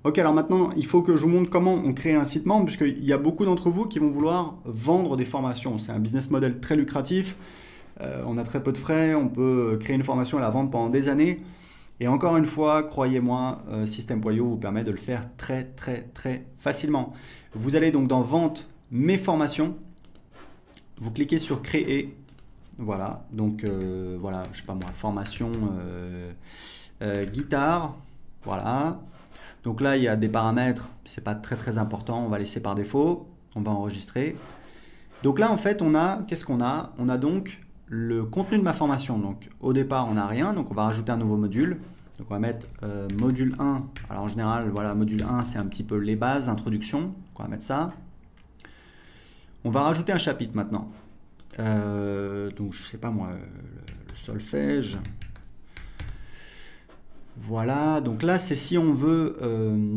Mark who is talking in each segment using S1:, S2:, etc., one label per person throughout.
S1: Ok, alors maintenant, il faut que je vous montre comment on crée un site membre, puisqu'il y a beaucoup d'entre vous qui vont vouloir vendre des formations. C'est un business model très lucratif, on a très peu de frais, on peut créer une formation et la vendre pendant des années. Et encore une fois, croyez-moi, System.io vous permet de le faire très très très facilement. Vous allez donc dans Vente, Mes formations, vous cliquez sur Créer. Voilà, donc voilà, je sais pas moi, formation guitare, voilà. Donc là, il y a des paramètres, c'est pas très très important, on va laisser par défaut, on va enregistrer. Donc là, en fait, on a, qu'est-ce qu'on a? On a donc le contenu de ma formation. Donc au départ, on n'a rien, donc on va rajouter un nouveau module. Donc on va mettre module 1. Alors en général, voilà, module 1, c'est un petit peu les bases, introduction. Donc on va mettre ça. On va rajouter un chapitre maintenant. Donc je sais pas moi, le solfège. Voilà, donc là, c'est si on veut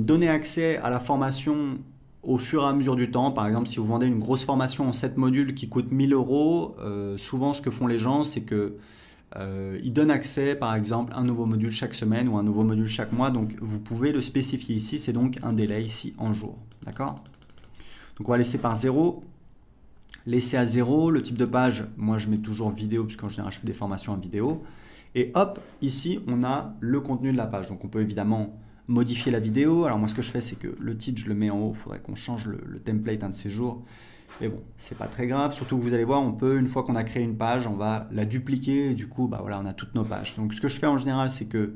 S1: donner accès à la formation au fur et à mesure du temps. Par exemple, si vous vendez une grosse formation en 7 modules qui coûte 1000 euros, souvent ce que font les gens, c'est que ils donnent accès, par exemple, à un nouveau module chaque semaine ou un nouveau module chaque mois. Donc, vous pouvez le spécifier ici. C'est donc un délai ici en jours. D'accord? Donc, on va laisser par 0. Laisser à 0. Le type de page, moi, je mets toujours vidéo, puisqu'en général, je fais des formations en vidéo. Et hop, ici, on a le contenu de la page. Donc, on peut évidemment modifier la vidéo. Alors, moi, ce que je fais, c'est que le titre, je le mets en haut. Il faudrait qu'on change le template un de ces jours. Mais bon, c'est pas très grave, surtout que vous allez voir, on peut, une fois qu'on a créé une page, on va la dupliquer, et du coup, bah voilà, on a toutes nos pages. Donc ce que je fais en général, c'est que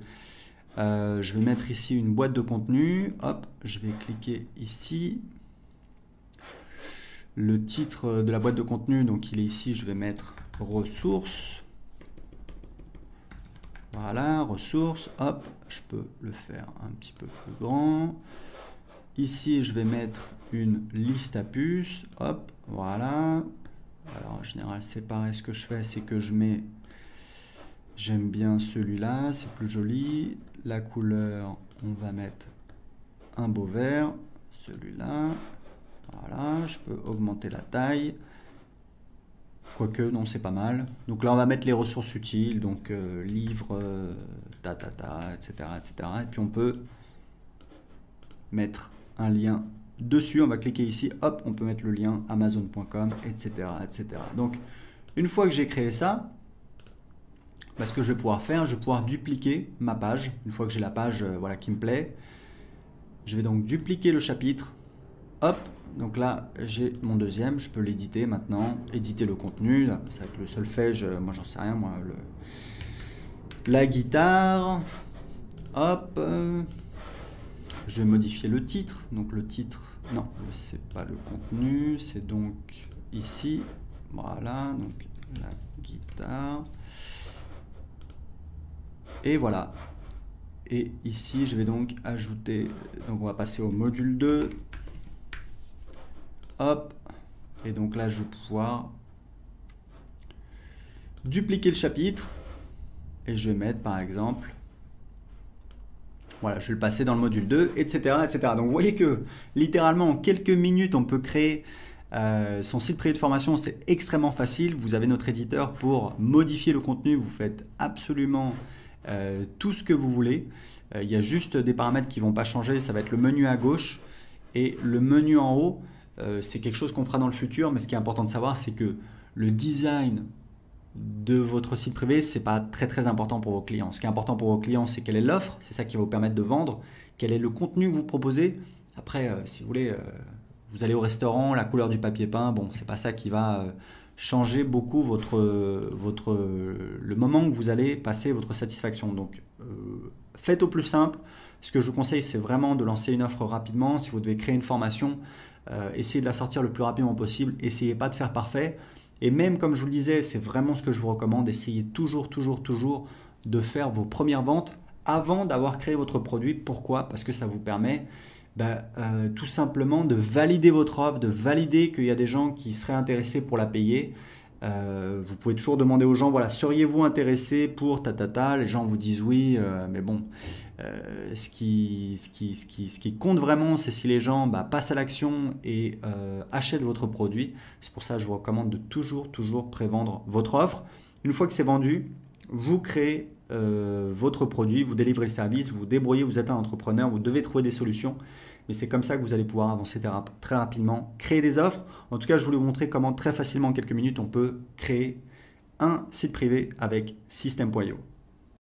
S1: je vais mettre ici une boîte de contenu, hop, je vais cliquer ici, le titre de la boîte de contenu, donc il est ici, je vais mettre ressources, voilà, ressources, hop, je peux le faire un petit peu plus grand. Ici, je vais mettre une liste à puces, hop, voilà. Alors en général, c'est pareil, ce que je fais, c'est que je mets, j'aime bien celui-là, c'est plus joli. La couleur, on va mettre un beau vert, celui-là, voilà, je peux augmenter la taille. Quoique, non, c'est pas mal. Donc là, on va mettre les ressources utiles, donc livre, etc., etc. Et puis on peut mettre un lien dessus, on va cliquer ici, hop, on peut mettre le lien amazon.com, etc., etc. Donc, une fois que j'ai créé ça, bah, ce que je vais pouvoir faire, je vais pouvoir dupliquer ma page. Une fois que j'ai la page voilà, qui me plaît, je vais donc dupliquer le chapitre, hop, donc là, j'ai mon deuxième, je peux l'éditer maintenant, éditer le contenu, ça va être le solfège, moi j'en sais rien, moi, la guitare, hop, je vais modifier le titre. Donc le titre, non, c'est pas le contenu, c'est donc ici. Voilà, donc la guitare. Et voilà. Et ici, je vais donc ajouter, donc on va passer au module 2. Hop. Et donc là, je vais pouvoir dupliquer le chapitre. Et je vais mettre par exemple, voilà, je vais le passer dans le module 2, etc., etc. Donc vous voyez que littéralement en quelques minutes, on peut créer son site privé de formation. C'est extrêmement facile. Vous avez notre éditeur pour modifier le contenu. Vous faites absolument tout ce que vous voulez. Il y a juste des paramètres qui ne vont pas changer. Ça va être le menu à gauche et le menu en haut. C'est quelque chose qu'on fera dans le futur, mais ce qui est important de savoir, c'est que le design de votre site privé, c'est pas très très important pour vos clients. Ce qui est important pour vos clients, c'est quelle est l'offre, c'est ça qui va vous permettre de vendre, quel est le contenu que vous proposez. Après, si vous voulez, vous allez au restaurant, la couleur du papier peint, bon, c'est pas ça qui va changer beaucoup le moment que vous allez passer votre satisfaction. Donc, faites au plus simple. Ce que je vous conseille, c'est vraiment de lancer une offre rapidement. Si vous devez créer une formation, essayez de la sortir le plus rapidement possible. Essayez pas de faire parfait. Et même, comme je vous le disais, c'est vraiment ce que je vous recommande. Essayez toujours de faire vos premières ventes avant d'avoir créé votre produit. Pourquoi? Parce que ça vous permet tout simplement de valider votre offre, de valider qu'il y a des gens qui seraient intéressés pour la payer. Vous pouvez toujours demander aux gens, voilà, seriez-vous intéressé pour ta. Les gens vous disent oui, mais bon, ce qui compte vraiment, c'est si les gens passent à l'action et achètent votre produit. C'est pour ça que je vous recommande de toujours prévendre votre offre. Une fois que c'est vendu, vous créez votre produit, vous délivrez le service, vous vous débrouillez, vous êtes un entrepreneur, vous devez trouver des solutions. Mais c'est comme ça que vous allez pouvoir avancer très rapidement, créer des offres. En tout cas, je voulais vous montrer comment très facilement, en quelques minutes, on peut créer un site privé avec System.io.